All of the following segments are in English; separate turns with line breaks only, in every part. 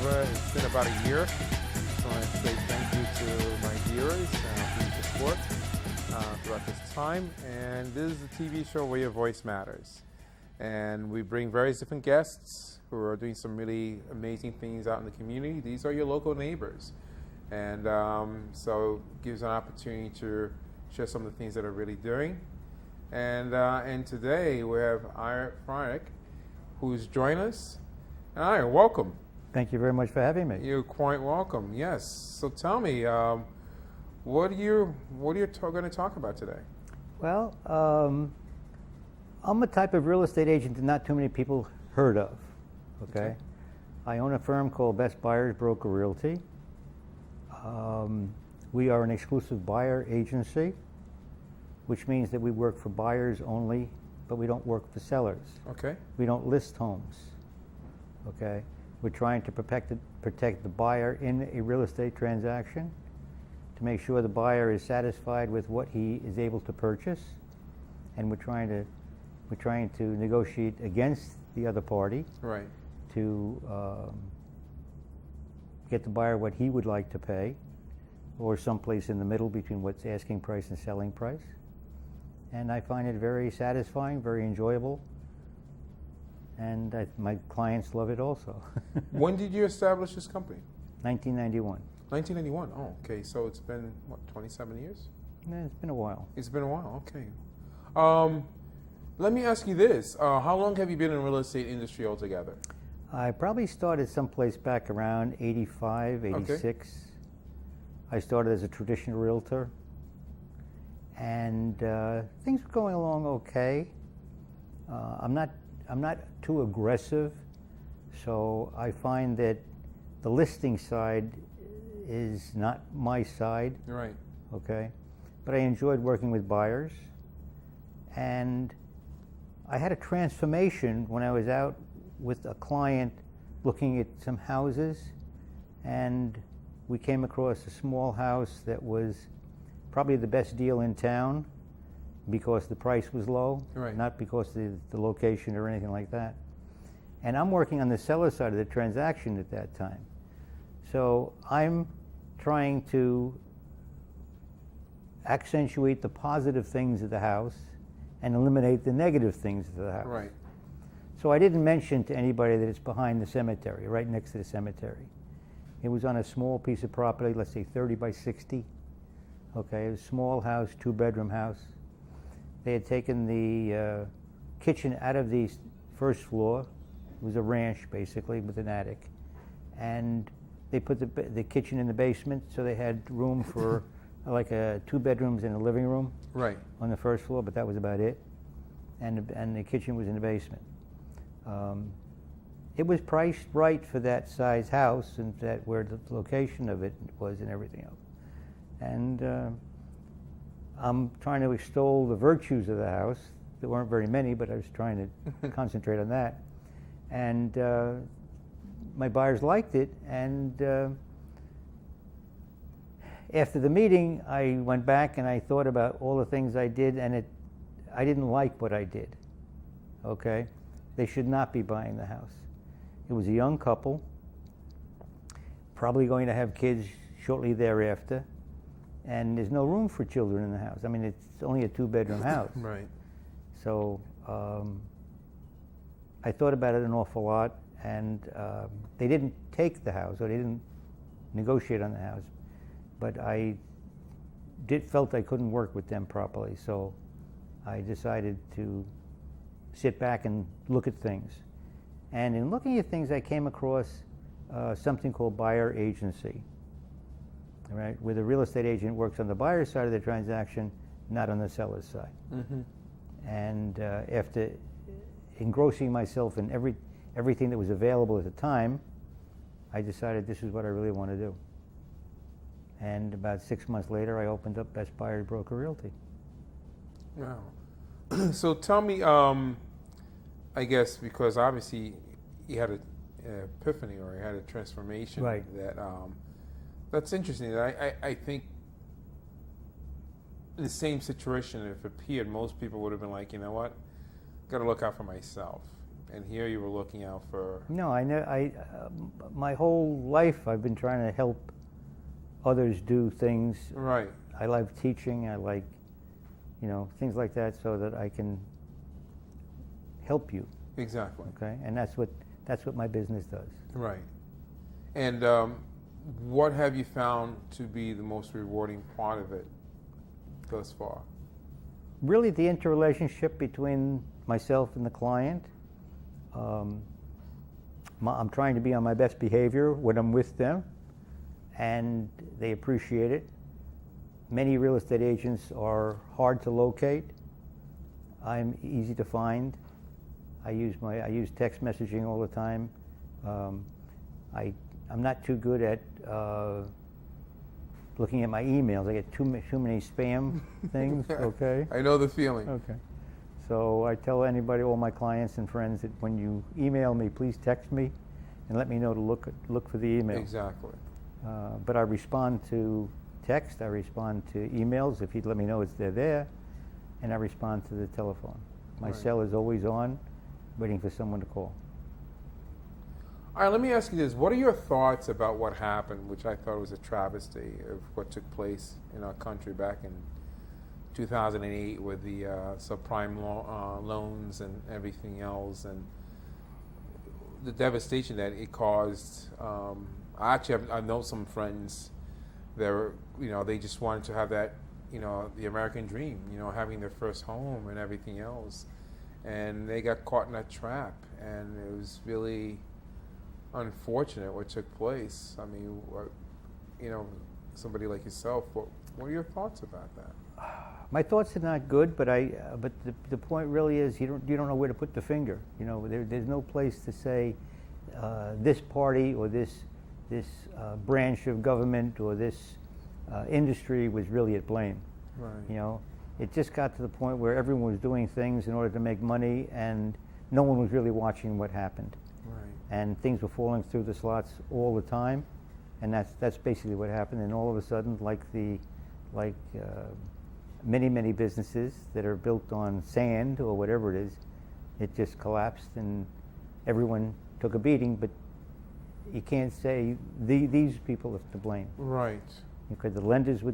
over. It's been about a year. So I want to say thank you to my viewers for your support throughout this time. And this is the TV show where your voice matters. And we bring various different guests who are doing some really amazing things out in the community. These are your local neighbors. And so it gives an opportunity to share some of the things that are really doing. And today we have Ira Frick, who's joined us. And Ira, welcome.
Thank you very much for having me.
You're quite welcome. Yes. So tell me, what are you going to talk about today?
Well, I'm a type of real estate agent that not too many people heard of. Okay. I own a firm called Best Buyers Broker Realty. We are an exclusive buyer agency, which means that we work for buyers only, but we don't work for sellers.
Okay.
We don't list homes. Okay. We're trying to protect the buyer in a real estate transaction, to make sure the buyer is satisfied with what he is able to purchase, and we're trying to negotiate against the other party,
right,
to get the buyer what he would like to pay, or someplace in the middle between what's asking price and selling price. And I find it very satisfying, very enjoyable, and my clients love it also.
When did you establish this company?
1991.
1991. Oh, okay. So it's been, what, 27 years?
Yeah, it's been a while.
It's been a while. Okay. Let me ask you this. How long have you been in the real estate industry altogether?
I probably started someplace back around 85, 86.
Okay.
I started as a traditional realtor, and things were going along okay. I'm not too aggressive, so I find that the listing side is not my side.
Right.
Okay, but I enjoyed working with buyers, and I had a transformation when I was out with a client looking at some houses, and we came across a small house that was probably the best deal in town because the price was low,
right,
not because of the location or anything like that. And I'm working on the seller side of the transaction at that time. So I'm trying to accentuate the positive things of the house and eliminate the negative things of the house.
Right.
So I didn't mention to anybody that it's behind the cemetery, right next to the cemetery. It was on a small piece of property, let's say 30 by 60. Okay, it was a small house, 2-bedroom house. They had taken the kitchen out of the first floor. It was a ranch, basically, with an attic. And they put the kitchen in the basement, so they had room for like 2 bedrooms and a living room,
right,
on the first floor, but that was about it. And the kitchen was in the basement. It was priced right for that size house and where the location of it was and everything else. And I'm trying to extol the virtues of the house. There weren't very many, but I was trying to concentrate on that. And my buyers liked it, and after the meeting, I went back and I thought about all the things I did, and I didn't like what I did. Okay? They should not be buying the house. It was a young couple, probably going to have kids shortly thereafter, and there's no room for children in the house. I mean, it's only a 2-bedroom house.
Right.
So I thought about it an awful lot, and they didn't take the house, or they didn't negotiate on the house, but I felt I couldn't work with them properly, so I decided to sit back and look at things. And in looking at things, I came across something called buyer agency, all right, where the real estate agent works on the buyer's side of the transaction, not on the seller's side.
Mm-hmm.
And after engrossing myself in everything that was available at the time, I decided this is what I really want to do. And about 6 months later, I opened up Best Buyers Broker Realty.
Wow. So tell me, I guess, because obviously you had an epiphany, or you had a transformation.
Right.
That's interesting. I think in the same situation, if it appeared, most people would have been like, you know what, got to look out for myself. And here you were looking out for.
No, my whole life I've been trying to help others do things.
Right.
I love teaching. I like, things like that, so that I can help you.
Exactly.
Okay, and that's what my business does.
Right. And what have you found to be the most rewarding part of it thus far?
Really, the interrelationship between myself and the client. I'm trying to be on my best behavior when I'm with them, and they appreciate it. Many real estate agents are hard to locate. I'm easy to find. I use text messaging all the time. I'm not too good at looking at my emails. I get too many spam things. Okay.
I know the feeling.
Okay. So I tell all my clients and friends that when you email me, please text me and let me know to look for the email.
Exactly.
But I respond to text, I respond to emails if you'd let me know they're there, and I respond to the telephone. My cell is always on, waiting for someone to call.
All right, let me ask you this. What are your thoughts about what happened, which I thought was a travesty of what took place in our country back in 2008 with the subprime loans and everything else, and the devastation that it caused? I know some friends that were, they just wanted to have that, the American dream, having their first home and everything else, and they got caught in that trap, and it was really unfortunate what took place. I mean, somebody like yourself, what are your thoughts about that?
My thoughts are not good, but the point really is you don't know where to put the finger. There's no place to say this party or this branch of government or this industry was really at blame.
Right.
It just got to the point where everyone was doing things in order to make money, and no one was really watching what happened.
Right.
And things were falling through the slots all the time, and that's basically what happened. And all of a sudden, like many businesses that are built on sand or whatever it is, it just collapsed, and everyone took a beating. But you can't say these people are to blame.
Right.
Because the lenders were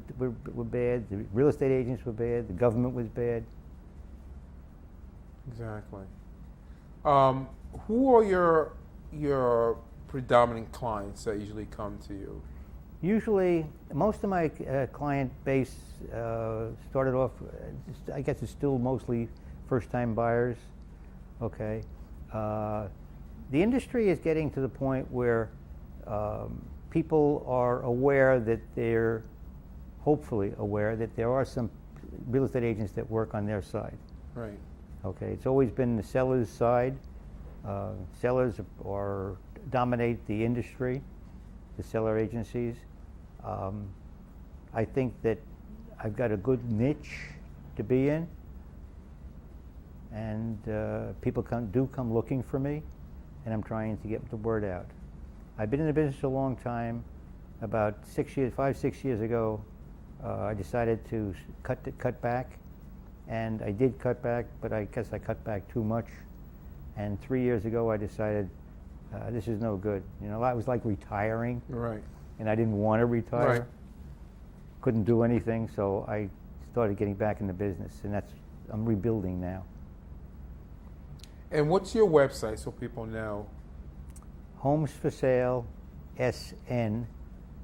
bad, the real estate agents were bad, the government was bad.
Exactly. Who are your predominant clients that usually come to you?
Usually, most of my client base started off, I guess it's still mostly first-time buyers. Okay. The industry is getting to the point where people are aware that hopefully aware that there are some real estate agents that work on their side.
Right.
Okay, it's always been the seller's side. Sellers dominate the industry, the seller agencies. I think that I've got a good niche to be in, and people do come looking for me, and I'm trying to get the word out. I've been in the business a long time. About 6 years ago, I decided to cut back, and I did cut back, but I guess I cut back too much. And 3 years ago, I decided this is no good. I was like retiring,
Right.
and I didn't want to retire.
Right.
Couldn't do anything, so I started getting back in the business, and I'm rebuilding now.
And what's your website so people know?
Homes for Sale, SN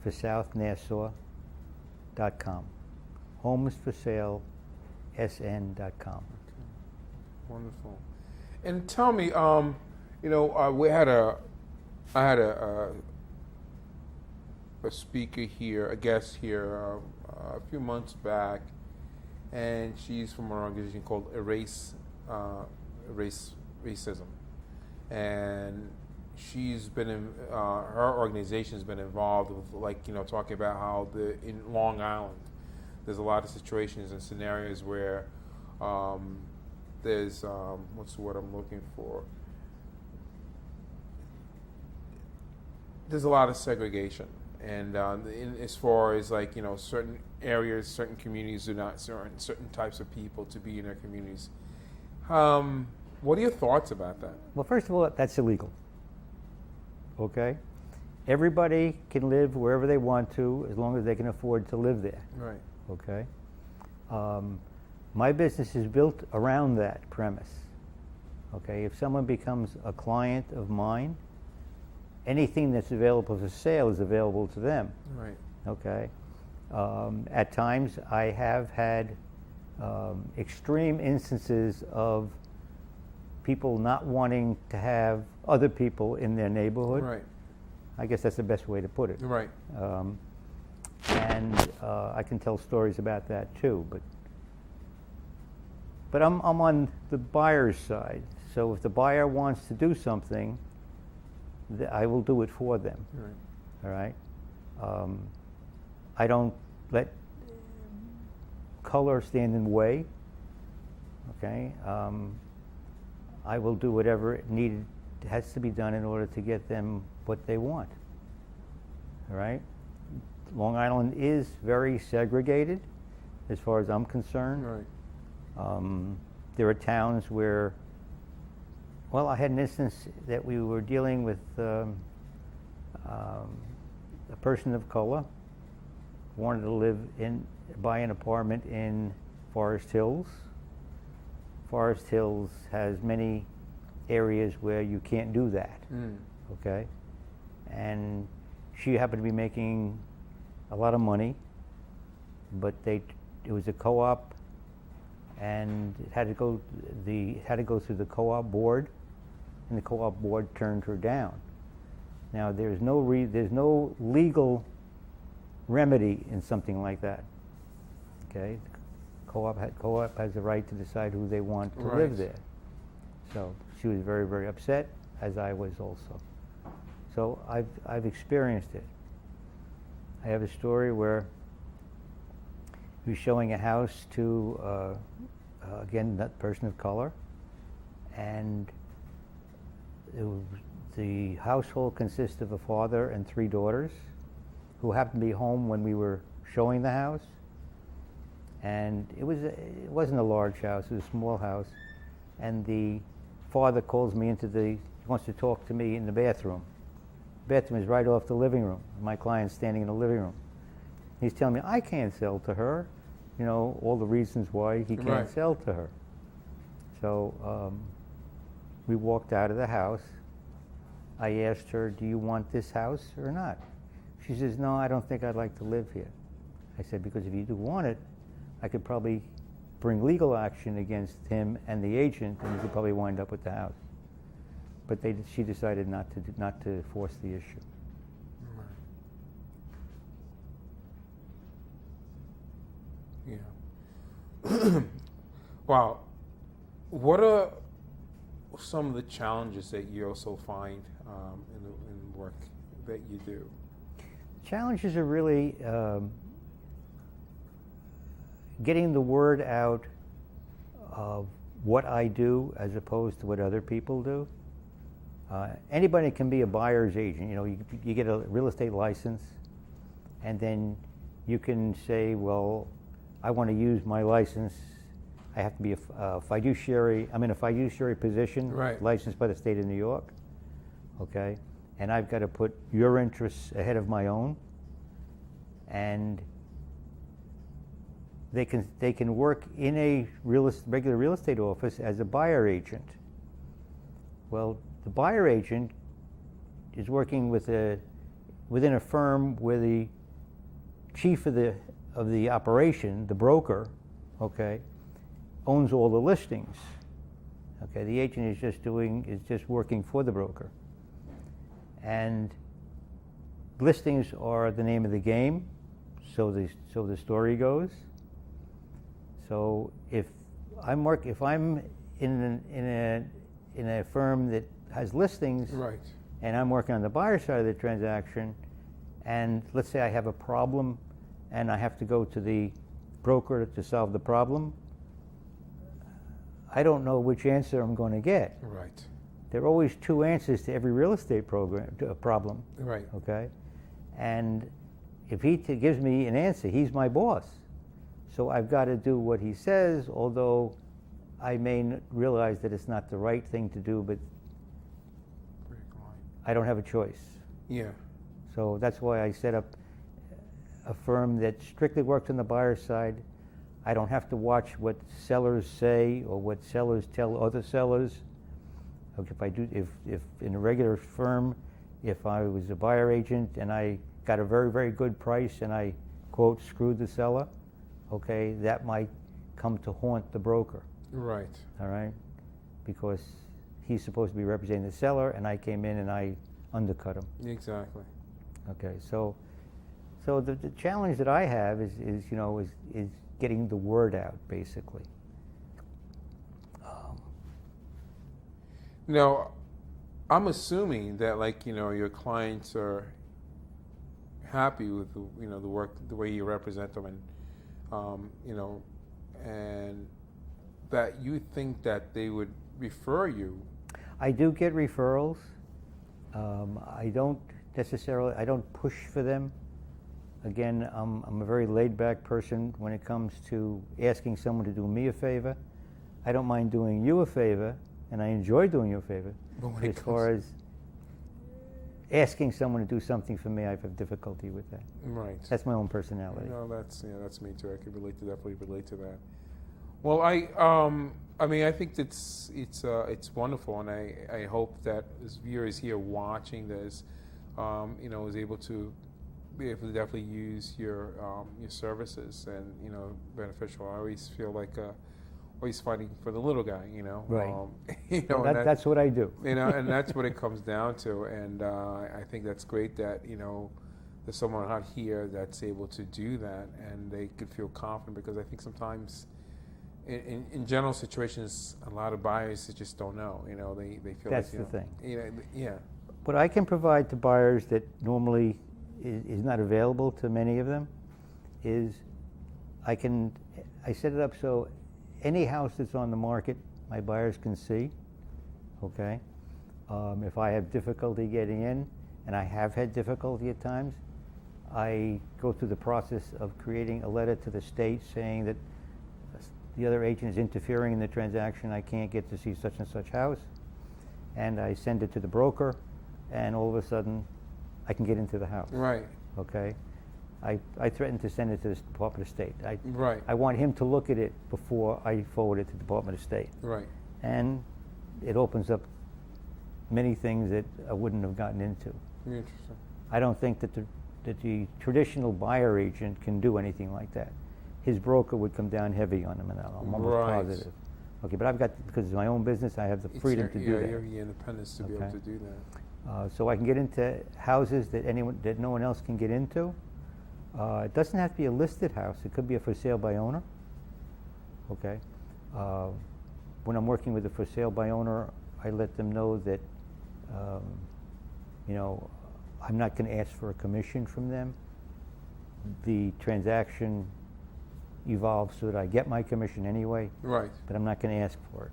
for South Nassau.com. Homes for Sale, SN.com.
Okay. Wonderful. And tell me, I had a speaker here, a guest here, a few months back, and she's from an organization called Racism, and she's been her organization's been involved with talking about how in Long Island there's a lot of situations and scenarios where there's what's the word I'm looking for? There's a lot of segregation, and as far as certain areas, certain communities do not certain types of people to be in their communities. What are your thoughts about that?
Well, first of all, that's illegal. Okay? Everybody can live wherever they want to as long as they can afford to live there.
Right.
Okay? My business is built around that premise. Okay? If someone becomes a client of mine, anything that's available for sale is available to them.
Right.
Okay? At times, I have had extreme instances of people not wanting to have other people in their neighborhood.
Right.
I guess that's the best way to put it.
Right.
And I can tell stories about that too. But I'm on the buyer's side. So if the buyer wants to do something, I will do it for them.
Right.
All right. I don't let color stand in the way. Okay. I will do whatever has to be done in order to get them what they want. All right. Long Island is very segregated, as far as I'm concerned.
Right.
There are towns where, well, I had an instance that we were dealing with a person of color wanted to buy an apartment in Forest Hills. Forest Hills has many areas where you can't do that. Okay, and she happened to be making a lot of money, but it was a co-op, and it had to go through the co-op board, and the co-op board turned her down. Now there's no legal remedy in something like that. Okay, co-op has the right to decide who they want to live there. So she was very, very upset, as I was also. So I've experienced it. I have a story where he was showing a house to again, that person of color, and the household consists of a father and 3 daughters who happened to be home when we were showing the house. And it wasn't a large house, it was a small house. And the father calls me he wants to talk to me in the bathroom. The bathroom is right off the living room. My client's standing in the living room. He's telling me, I can't sell to her. You know, all the reasons why he can't sell to her. So we walked out of the house. I asked her, do you want this house or not? She says, no, I don't think I'd like to live here. I said, because if you do want it, I could probably bring legal action against him and the agent, and you could probably wind up with the house. But she decided not to force the issue.
Yeah. Wow. What are some of the challenges that you also find in work that you do?
Challenges are really getting the word out of what I do as opposed to what other people do. Anybody can be a buyer's agent. You know, you get a real estate license, and then you can say, well, I want to use my license. I have to be a fiduciary. I'm in a fiduciary position, licensed by the state of New York. Okay, and I've got to put your interests ahead of my own. And they can work in a regular real estate office as a buyer agent. Well, the buyer agent is working within a firm where the chief of the operation, the broker, okay, owns all the listings. Okay, the agent is just working for the broker. And listings are the name of the game, so the story goes. So if I'm in a firm that has listings, and I'm working on the buyer side of the transaction, and let's say I have a problem and I have to go to the broker to solve the problem, I don't know which answer I'm going to get.
Right.
There are always 2 answers to every real estate problem.
Right.
Okay, and if he gives me an answer, he's my boss. So I've got to do what he says, although I may realize that it's not the right thing to do, but
For your client.
I don't have a choice.
Yeah.
So that's why I set up a firm that strictly works on the buyer's side. I don't have to watch what sellers say or what sellers tell other sellers. If in a regular firm, if I was a buyer agent and I got a very, very good price and I, quote, screwed the seller, okay, that might come to haunt the broker.
Right.
All right, because he's supposed to be representing the seller, and I came in and I undercut him.
Exactly.
Okay, so the challenge that I have is getting the word out, basically.
Now, I'm assuming that, like, your clients are happy with the work, the way you represent them, and and that you think that they would refer you.
I do get referrals. I don't push for them. Again, I'm a very laid-back person when it comes to asking someone to do me a favor. I don't mind doing you a favor, and I enjoy doing you a favor. But as far as asking someone to do something for me, I have difficulty with that.
Right.
That's my own personality.
No, that's me too. I can definitely relate to that. Well, I think it's wonderful, and I hope that as viewers here watching this, is able to definitely use your services, and beneficial. I always feel like always fighting for the little guy,
Right.
That's
what I do.
And that's what it comes down to. And I think that's great that there's someone out here that's able to do that, and they could feel confident, because I think sometimes in general situations, a lot of buyers just don't know. They feel
that's
like,
the thing.
Yeah.
What I can provide to buyers that normally is not available to many of them is I set it up so any house that's on the market, my buyers can see, okay? If I have difficulty getting in, and I have had difficulty at times, I go through the process of creating a letter to the state saying that the other agent is interfering in the transaction, I can't get to see such and such house, and I send it to the broker, and all of a sudden, I can get into the house.
Right.
Okay? I threatened to send it to the Department of State.
Right.
I want him to look at it before I forward it to the Department of State.
Right.
And it opens up many things that I wouldn't have gotten into.
Interesting.
I don't think that the traditional buyer agent can do anything like that. His broker would come down heavy on him, and I'm almost positive. Okay, but because it's my own business, I have the freedom to do that.
Your independence to be able to do that.
So I can get into houses that no one else can get into. It doesn't have to be a listed house. It could be a for sale by owner. Okay. When I'm working with a for sale by owner, I let them know that, I'm not going to ask for a commission from them. The transaction evolves so that I get my commission anyway.
Right.
But I'm not going to ask for it.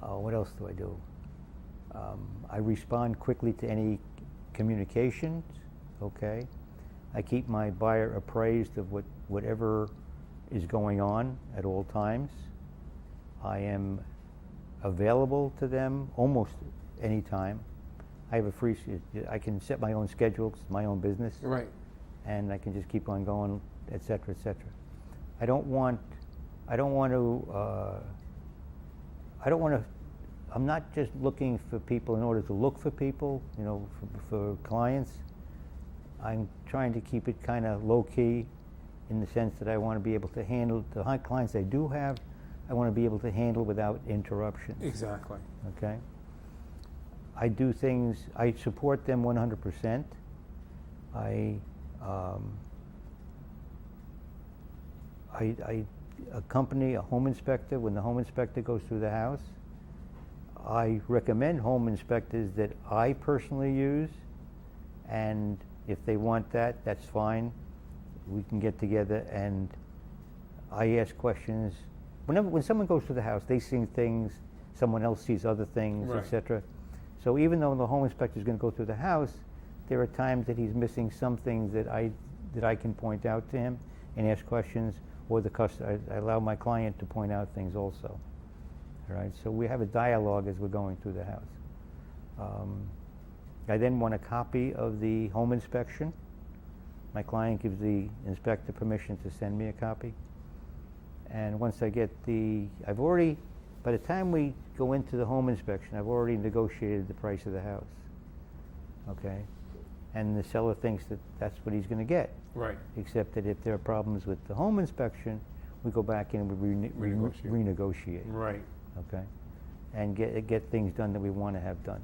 What else do I do? I respond quickly to any communications, okay? I keep my buyer appraised of whatever is going on at all times. I am available to them almost any time. I can set my own schedule, 'cause it's my own business.
Right.
And I can just keep on going, et cetera, et cetera. I'm not just looking for people in order to look for people, for clients. I'm trying to keep it kind of low-key in the sense that I want to be able to handle the high clients I do have. I want to be able to handle without interruption.
Exactly.
Okay? I do things, I support them 100%. I accompany a home inspector when the home inspector goes through the house. I recommend home inspectors that I personally use, and if they want that, that's fine. We can get together and I ask questions. When someone goes through the house, they see things, someone else sees other things,
right,
etc. So even though the home inspector is going to go through the house, there are times that he's missing some things that I can point out to him and ask questions, or the customer. I allow my client to point out things also. All right, so we have a dialogue as we're going through the house. I then want a copy of the home inspection. My client gives the inspector permission to send me a copy. And once I get by the time we go into the home inspection, I've already negotiated the price of the house. Okay? And the seller thinks that that's what he's going to get.
Right.
Except that if there are problems with the home inspection, we go back in and we renegotiate.
Right.
Okay? And get things done that we want to have done.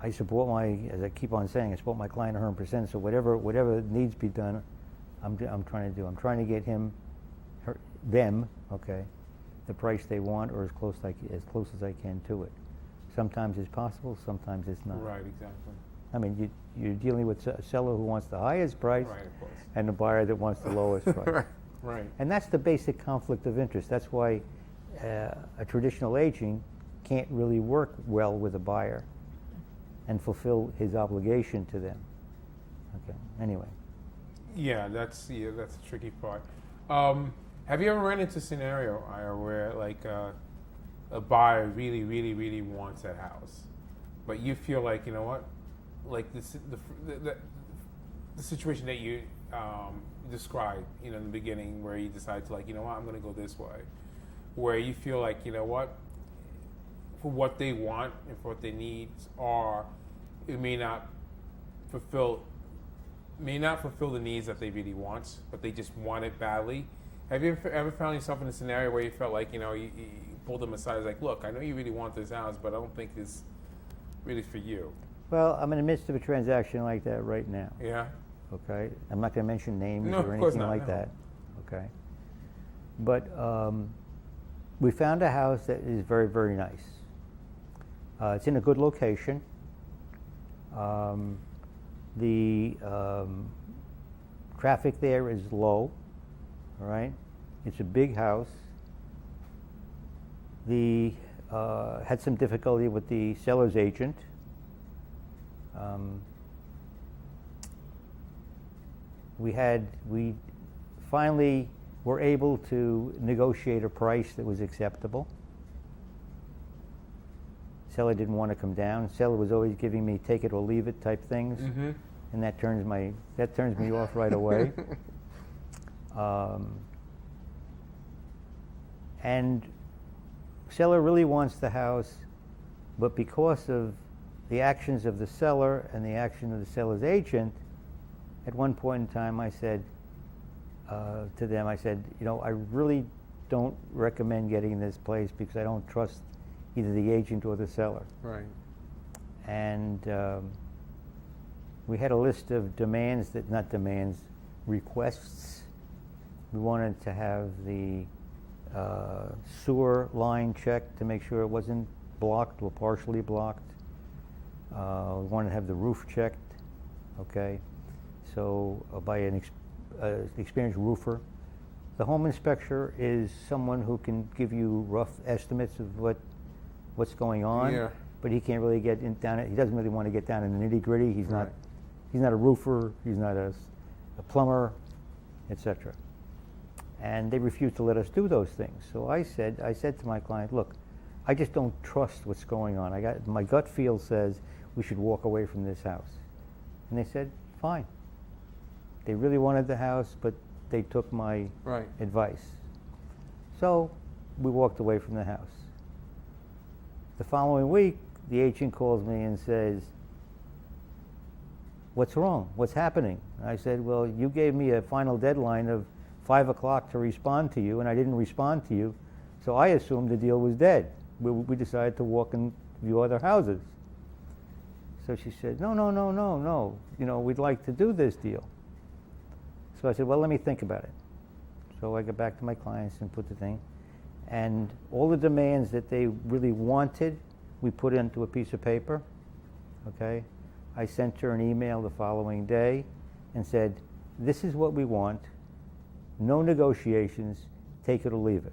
I support as I keep on saying, I support my client 100%. So whatever needs to be done, I'm trying to do. I'm trying to get them, okay, the price they want, or as close as I can to it. Sometimes it's possible, sometimes it's not.
Right, exactly.
I mean, you're dealing with a seller who wants the highest price,
Right, of course.
and a buyer that wants the lowest price.
Right.
And that's the basic conflict of interest. That's why a traditional agent can't really work well with a buyer and fulfill his obligation to them. Okay. Anyway.
Yeah, that's a tricky part. Have you ever run into a scenario, Ira, where like a buyer really, really, really wants that house, but you feel like, you know what, like the situation that you described, you know, in the beginning, where you decide to, like, you know what, I'm going to go this way, where you feel like, you know what, for what they want and for what their needs are, it may not fulfill the needs that they really want, but they just want it badly. Have you ever found yourself in a scenario where you felt like, you know, you pulled them aside, like, look, I know you really want this house, but I don't think it's really for you?
Well, I'm in the midst of a transaction like that right now.
Yeah.
Okay. I'm not going to mention names
No,
or
of course
anything
not,
like
no.
that. Okay. But we found a house that is very, very nice. It's in a good location. The traffic there is low. All right. It's a big house. Had some difficulty with the seller's agent. We finally were able to negotiate a price that was acceptable. Seller didn't want to come down. Seller was always giving me take it or leave it type things,
Mm-hmm.
and that turns me off right away. And seller really wants the house, but because of the actions of the seller and the action of the seller's agent, at one point in time I said to them, I said, you know, I really don't recommend getting this place because I don't trust either the agent or the seller.
Right.
And we had a list of requests. We wanted to have the sewer line checked to make sure it wasn't blocked or partially blocked. We wanted to have the roof checked, okay? So by an experienced roofer. The home inspector is someone who can give you rough estimates of what's going on,
Yeah.
but he can't really get down. He doesn't really want to get down in the nitty-gritty. He's
Right.
not a roofer. He's not a plumber, etc. And they refused to let us do those things. So I said to my client, look, I just don't trust what's going on. My gut feel says we should walk away from this house. And they said, fine. They really wanted the house, but they took my
Right.
advice. So we walked away from the house. The following week, the agent calls me and says, what's wrong? What's happening? And I said, well, you gave me a final deadline of 5 o'clock to respond to you, and I didn't respond to you, so I assumed the deal was dead. We decided to walk and view other houses. So she said, no, you know, we'd like to do this deal. So I said, well, let me think about it. So I got back to my clients and put the thing. And all the demands that they really wanted, we put into a piece of paper, okay? I sent her an email the following day and said, this is what we want, no negotiations, take it or leave it.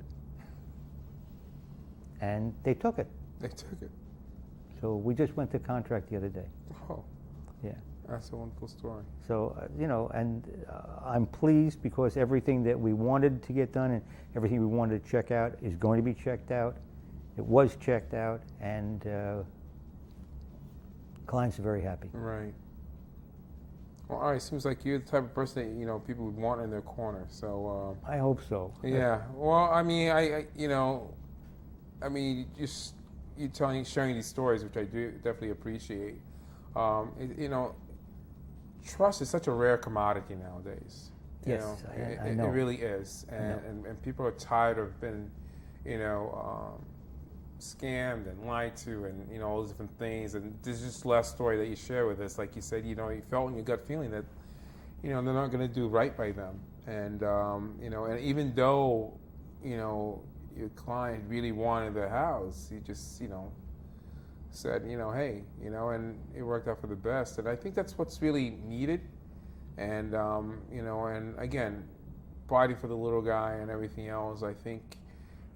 And they took it.
They took it.
So we just went to contract the other day.
Oh.
Yeah.
That's a wonderful story.
So, I'm pleased because everything that we wanted to get done and everything we wanted to check out is going to be checked out. It was checked out, and clients are very happy.
Right. Well, all right. Seems like you're the type of person that people would want in their corner. So.
I hope so.
Yeah. Well, I mean, just you sharing these stories, which I do definitely appreciate. Trust is such a rare commodity nowadays.
Yes, I know.
It really is, and people are tired of being, scammed and lied to, and all those different things. And there's just last story that you share with us, like you said, you felt in your gut feeling that, they're not going to do right by them, and and even though, your client really wanted the house, he just, said, hey, and it worked out for the best. And I think that's what's really needed. And, and again, fighting for the little guy and everything else, I think,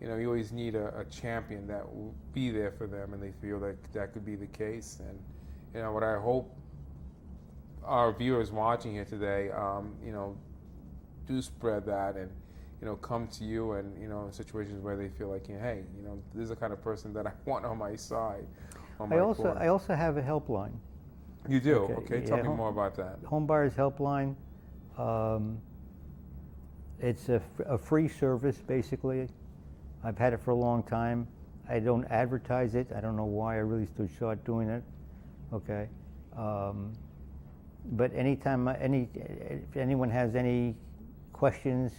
you always need a champion that will be there for them, and they feel that that could be the case. And, what I hope our viewers watching here today, do spread that and, come to you and, in situations where they feel like, hey, this is the kind of person that I want on my side. I
also have a helpline.
You do? Okay. Tell me more about that.
Home Buyers Helpline. It's a free service, basically. I've had it for a long time. I don't advertise it. I don't know why. I really should start doing it. Okay. But anytime, if anyone has any questions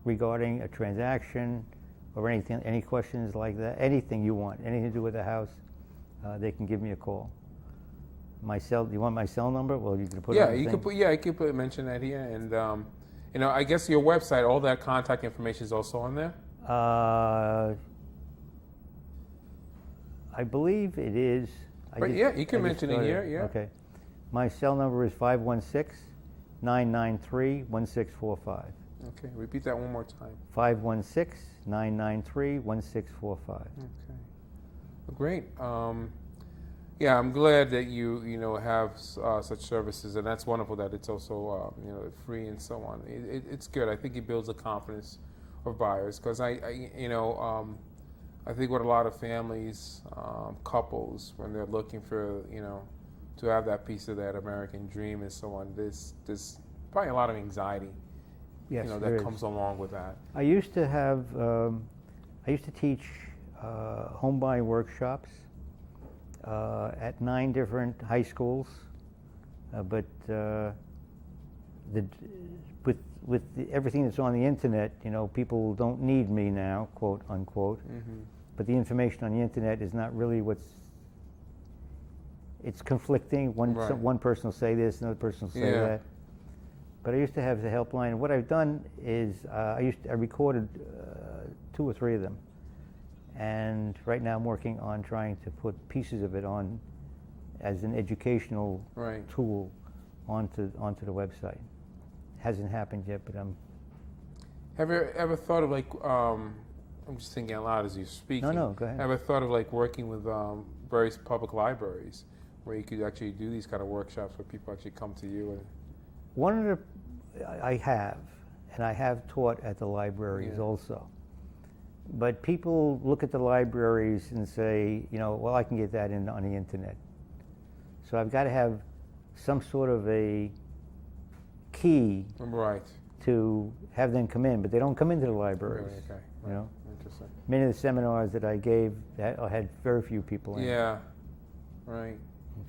regarding a transaction or anything, any questions like that, anything you want, anything to do with the house, they can give me a call. Do you want my cell number? Well, you can put it on the thing.
You could mention that here. And, I guess your website, all that contact information is also on there?
I believe it is.
You can mention it here, yeah.
Okay. My cell number is 516-993-1645.
Okay, repeat that one more time.
516-993-1645.
Okay. Well, great. I'm glad that you have such services, and that's wonderful that it's also free and so on. It's good. I think it builds the confidence of buyers, because I think what a lot of families, couples, when they're looking for to have that piece of that American dream and so on, there's probably a lot of anxiety.
Yes,
that comes along with that.
I used to teach home buying workshops at 9 different high schools, but with everything that's on the internet, people don't need me now, quote unquote. Mm-hmm. But the information on the internet is not really it's conflicting. One person will say this, another person will say that. But I used to have the helpline. What I've done is I recorded 2 or 3 of them, and right now I'm working on trying to put pieces of it on as an educational tool onto the website. Hasn't happened yet, but I'm.
Have you ever thought of I'm just thinking out loud as you're speaking.
No, go ahead.
Ever thought of working with various public libraries where you could actually do these kind of workshops where people actually come to you and.
I have taught at the libraries also. But people look at the libraries and say, well, I can get that on the internet. So I've got to have some sort of a key to have them come in, but they don't come into the libraries.
Really? Okay. Interesting.
Many of the seminars that I gave had very few people in.
Yeah. Right.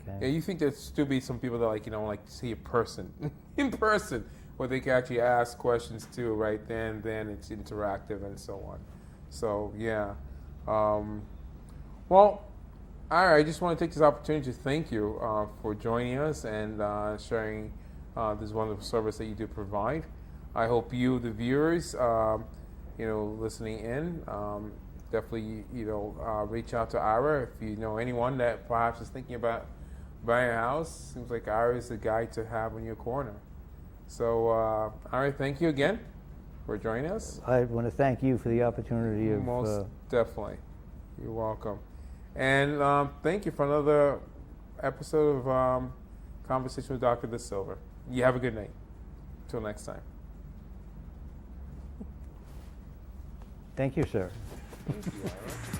Okay.
Yeah, you think there'd still be some people that like to see a person in person, where they can actually ask questions too, right? Then it's interactive and so on. So yeah. Well, all right. I just want to take this opportunity to thank you for joining us and sharing this wonderful service that you do provide. I hope you, the viewers, listening in, definitely reach out to Ira if you know anyone that perhaps is thinking about buying a house. Seems like Ira is the guy to have in your corner. So, Ira, thank you again for joining us.
I want to thank you for the opportunity of.
Most definitely. You're welcome. And thank you for another episode of conversation with Dr. De Silva. You have a good night. Till next time.
Thank you, sir.
Thank you, Ira.